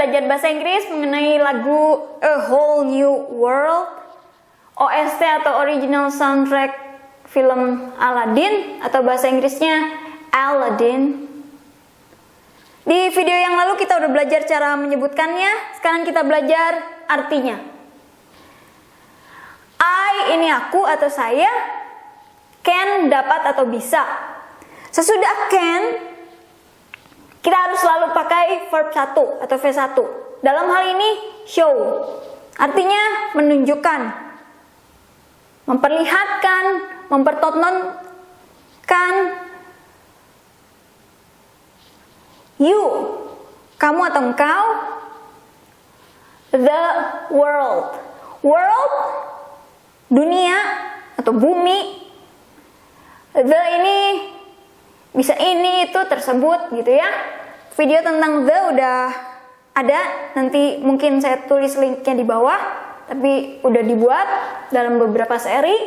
belajar bahasa Inggris mengenai lagu A Whole New World, OST atau Original Soundtrack film Aladdin atau bahasa Inggrisnya Aladdin. Di video yang lalu kita udah belajar cara menyebutkannya, sekarang kita belajar artinya. I ini aku atau saya, can dapat atau bisa. Sesudah can, kita harus selalu pakai verb 1 atau V1. Dalam hal ini show, artinya menunjukkan, memperlihatkan, mempertontonkan. You, kamu atau engkau. The world, world, dunia atau bumi. The ini bisa ini, itu, tersebut gitu ya. Video tentang the udah ada, nanti mungkin saya tulis linknya di bawah, tapi udah dibuat dalam beberapa seri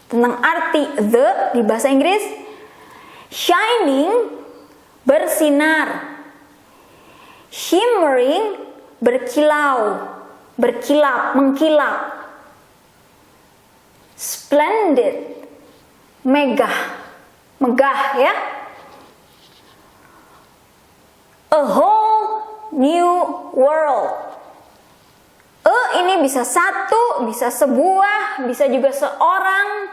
tentang arti the di bahasa Inggris. Shining, bersinar. Shimmering, berkilau, berkilap, mengkilap. Splendid, megah, megah ya. A whole new world. Ini bisa satu, bisa sebuah, bisa juga seorang.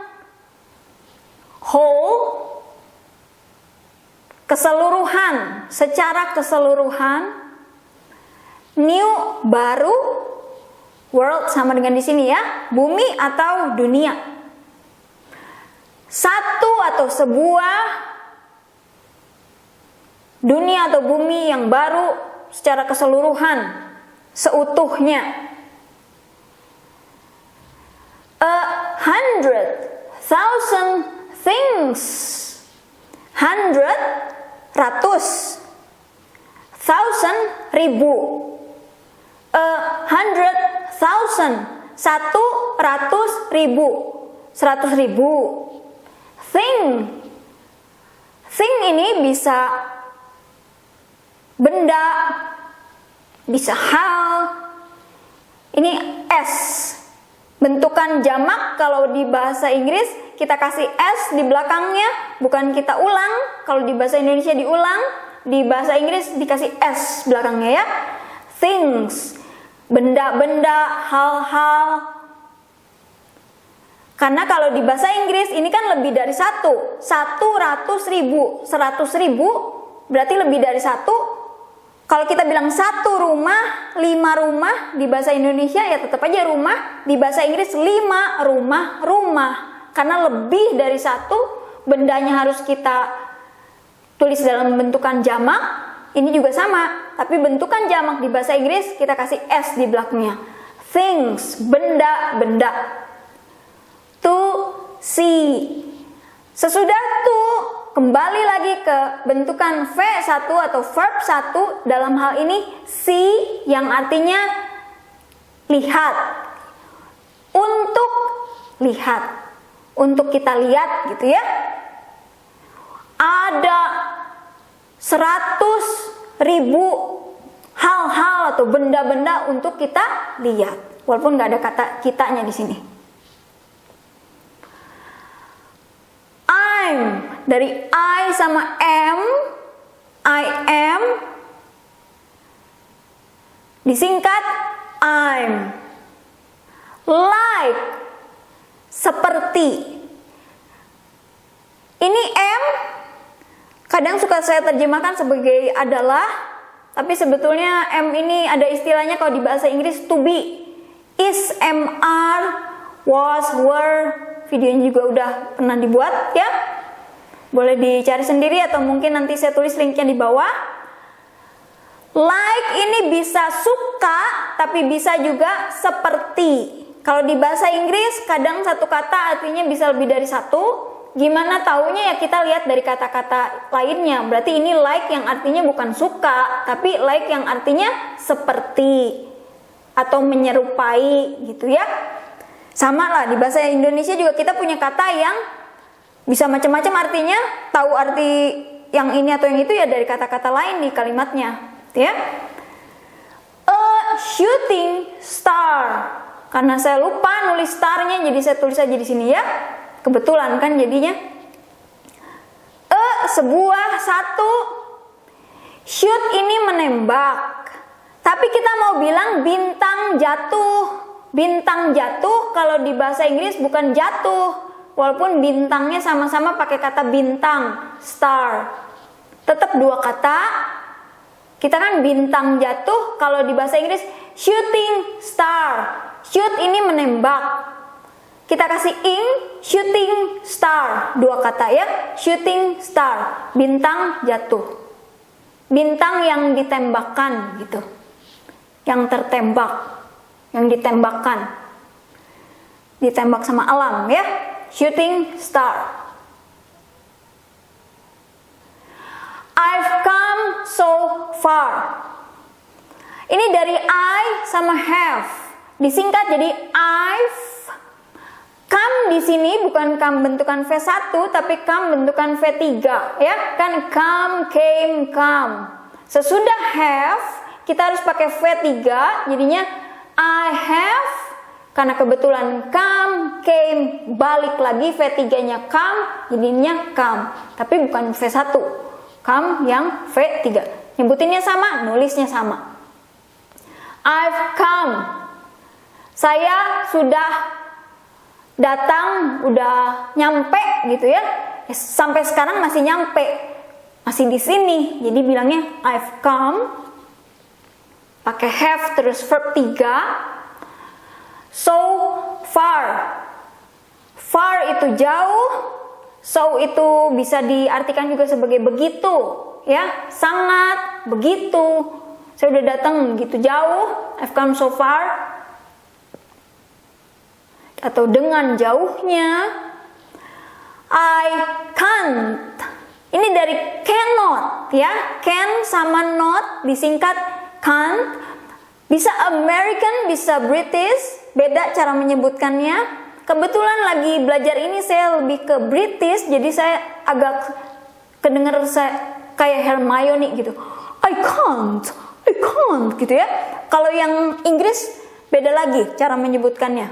Whole, keseluruhan, secara keseluruhan. New, baru. World sama dengan di sini ya, bumi atau dunia. Satu atau sebuah dunia atau bumi yang baru secara keseluruhan, seutuhnya. 100,000 things. 100, ratus. 1,000, ribu. 100,000, 100,000, 100,000. Thing, thing ini bisa benda, bisa hal. Ini S, bentukan jamak. Kalau di bahasa Inggris kita kasih S di belakangnya, bukan kita ulang. Kalau di bahasa Indonesia diulang, di bahasa Inggris dikasih S belakangnya ya. Things, benda-benda, hal-hal. Karena kalau di bahasa Inggris ini kan lebih dari satu. 100,000, 100,000 berarti lebih dari satu. Kalau kita bilang satu rumah, 5 rumah, di bahasa Indonesia ya tetap aja rumah. Di bahasa Inggris 5 rumah, rumah. Karena lebih dari satu, bendanya harus kita tulis dalam bentukan jamak. Ini juga sama, tapi bentukan jamak di bahasa Inggris kita kasih S di belakangnya. Things, benda-benda. To see. Sesudah to, kembali lagi ke bentukan V1 atau verb 1. Dalam hal ini see yang artinya lihat. Untuk lihat, untuk kita lihat gitu ya. Ada 100,000 hal-hal atau benda-benda untuk kita lihat. Walaupun nggak ada kata kitanya di sini. I'm, dari I sama am, I am, disingkat I'm. Like, seperti. Ini am, kadang suka saya terjemahkan sebagai adalah, tapi sebetulnya am ini ada istilahnya kalau di bahasa Inggris to be. Is, am, are, was, were. Videonya juga udah pernah dibuat ya. Boleh dicari sendiri atau mungkin nanti saya tulis linknya di bawah. Like ini bisa suka, tapi bisa juga seperti. Kalau di bahasa Inggris kadang satu kata artinya bisa lebih dari satu. Gimana taunya ya kita lihat dari kata-kata lainnya. Berarti ini like yang artinya bukan suka, tapi like yang artinya seperti atau menyerupai gitu ya. Sama lah di bahasa Indonesia juga kita punya kata yang bisa macam-macam artinya. Tahu arti yang ini atau yang itu ya dari kata-kata lain di kalimatnya, ya. shooting star. Karena saya lupa nulis starnya, jadi saya tulis aja di sini ya. Kebetulan kan jadinya. Sebuah, satu. Shoot ini menembak. Tapi kita mau bilang bintang jatuh. Bintang jatuh kalau di bahasa Inggris bukan jatuh. Walaupun bintangnya sama-sama pakai kata bintang, star. Tetap dua kata. Kita kan bintang jatuh, kalau di bahasa Inggris shooting star. Shoot ini menembak. Kita kasih ing, shooting star. Dua kata ya, shooting star. Bintang jatuh. Bintang yang ditembakkan gitu. Yang tertembak. Yang ditembakkan. Ditembak sama alam ya. Shooting star. I've come so far. Ini dari I sama have. Disingkat jadi I've. Come di sini bukan come bentukan V1 tapi come bentukan V3 ya. Kan come, came, come. Sesudah have kita harus pakai V3 jadinya I have. Karena kebetulan come, came, balik lagi V3-nya come jadinya come. Tapi bukan V1. Come yang V3. Nyebutinnya sama, nulisnya sama. I've come. Saya sudah datang, udah nyampe gitu ya. Sampai sekarang masih nyampe. Masih di sini. Jadi bilangnya I've come. Pakai have terus verb 3. So far. Far itu jauh. So itu bisa diartikan juga sebagai begitu, ya, sangat, begitu. Saya udah datang begitu jauh, I've come so far. Atau dengan jauhnya, I can't. Ini dari cannot, ya, can sama not disingkat can't. Bisa American, bisa British, beda cara menyebutkannya. Kebetulan lagi belajar ini saya lebih ke British, jadi saya agak kedenger saya kayak Hermione gitu. I can't gitu ya. Kalau yang Inggris beda lagi cara menyebutkannya.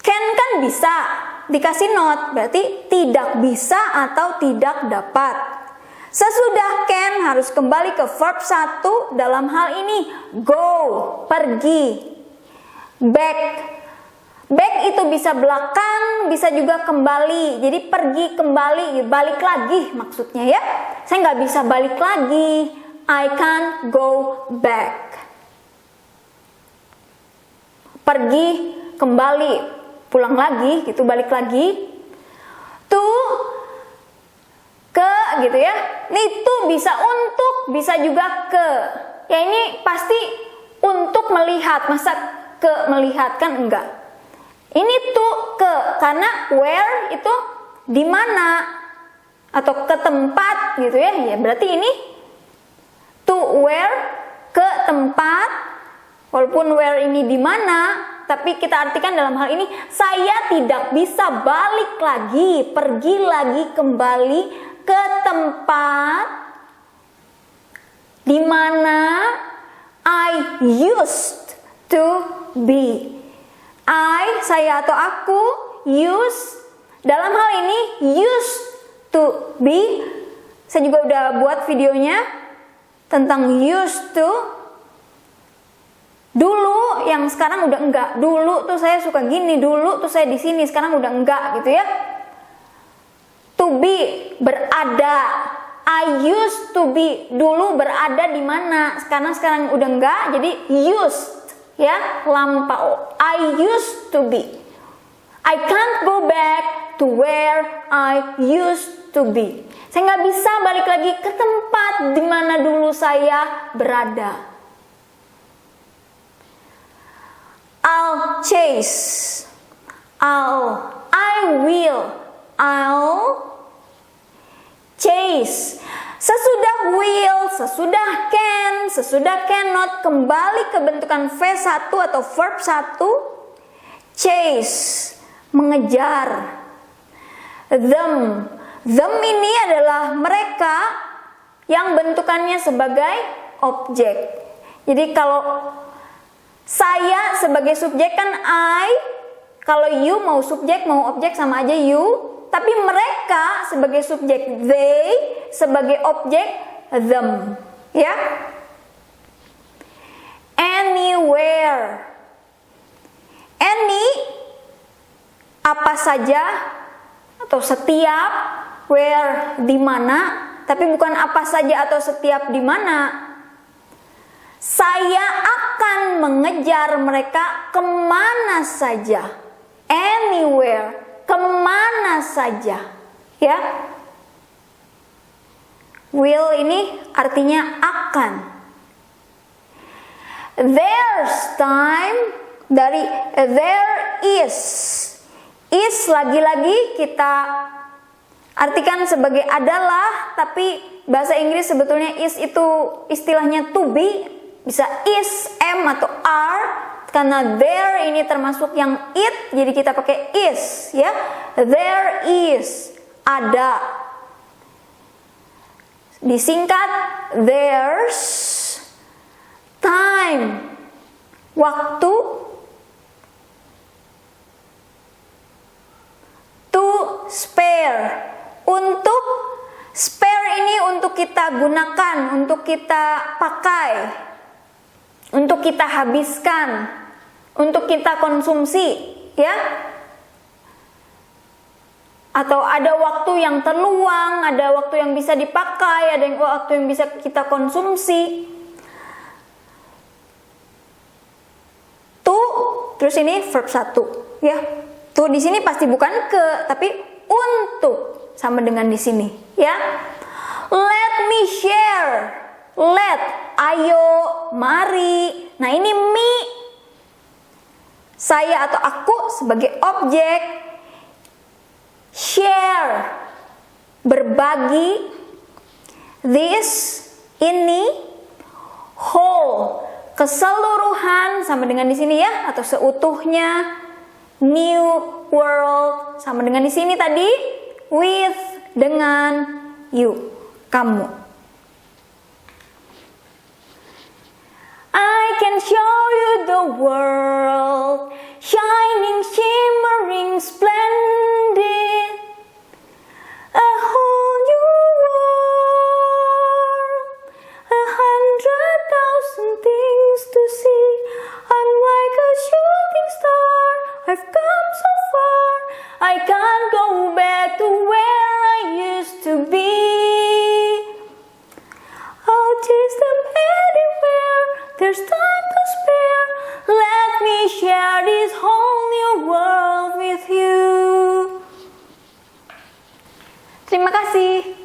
Can kan bisa, dikasih not berarti tidak bisa atau tidak dapat. Sesudah can harus kembali ke verb 1 dalam hal ini go, pergi. Back itu bisa belakang, bisa juga kembali. Jadi pergi, kembali, balik lagi maksudnya ya. Saya nggak bisa balik lagi. I can't go back. Pergi, kembali, pulang lagi, gitu, balik lagi. To, ke, gitu ya. Ini tuh bisa untuk, bisa juga ke. Ya ini pasti untuk melihat, masa ke melihat kan enggak. Ini tuh ke, karena where itu di mana atau ke tempat gitu ya. Ya berarti ini to where, ke tempat. Walaupun where ini di mana, tapi kita artikan dalam hal ini saya tidak bisa balik lagi, pergi lagi kembali ke tempat di mana I used to be. I, saya atau aku, use, dalam hal ini used to be. Saya juga udah buat videonya tentang used to. Dulu yang sekarang udah enggak. Dulu tuh saya suka gini, dulu tuh saya di sini, sekarang udah enggak gitu ya. To be, berada. I used to be, dulu berada di mana, sekarang udah enggak, jadi used. Ya, lampau. I used to be. I can't go back to where I used to be. Saya nggak bisa balik lagi ke tempat di mana dulu saya berada. I'll chase. I will. I'll chase. Sesudah will, sesudah can, sesudah cannot, kembali ke bentukan V1 atau verb 1. Chase, mengejar. Them ini adalah mereka yang bentukannya sebagai objek. Jadi kalau saya sebagai subjek kan I, kalau you mau subjek mau objek sama aja you, tapi mereka sebagai subjek they, sebagai objek them, ya. Anywhere. Any apa saja atau setiap, where di mana, tapi bukan apa saja atau setiap di mana. Saya akan mengejar mereka kemana saja. Anywhere, kemana saja, ya. Will ini artinya akan. There's time, dari there is. Is lagi-lagi kita artikan sebagai adalah, tapi bahasa Inggris sebetulnya is itu istilahnya to be, bisa is, am atau are, karena there ini termasuk yang it, jadi kita pakai is, ya. There is, ada. Disingkat there's time, waktu. To spare, untuk spare ini untuk kita gunakan, untuk kita pakai, untuk kita habiskan, untuk kita konsumsi, ya. Atau ada waktu yang terluang, ada waktu yang bisa dipakai, ada waktu yang bisa kita konsumsi. To, terus ini verb 1, ya. To di sini pasti bukan ke, tapi untuk, sama dengan di sini, ya. Let me share. Let, ayo, mari. Nah, ini me. Saya atau aku sebagai objek. Share, berbagi. This, ini. Whole, keseluruhan, sama dengan di sini ya, atau seutuhnya. New world, sama dengan di sini tadi. With, dengan, you, kamu. I can show you the world, shining, shimmering, splendid. A whole new world, 100,000 things to see. I'm like a shooting star, I've come so far. I can't go back to where I used to be. I'll chase them anywhere, there's time to spare. Let me share this whole new world with you. Terima kasih.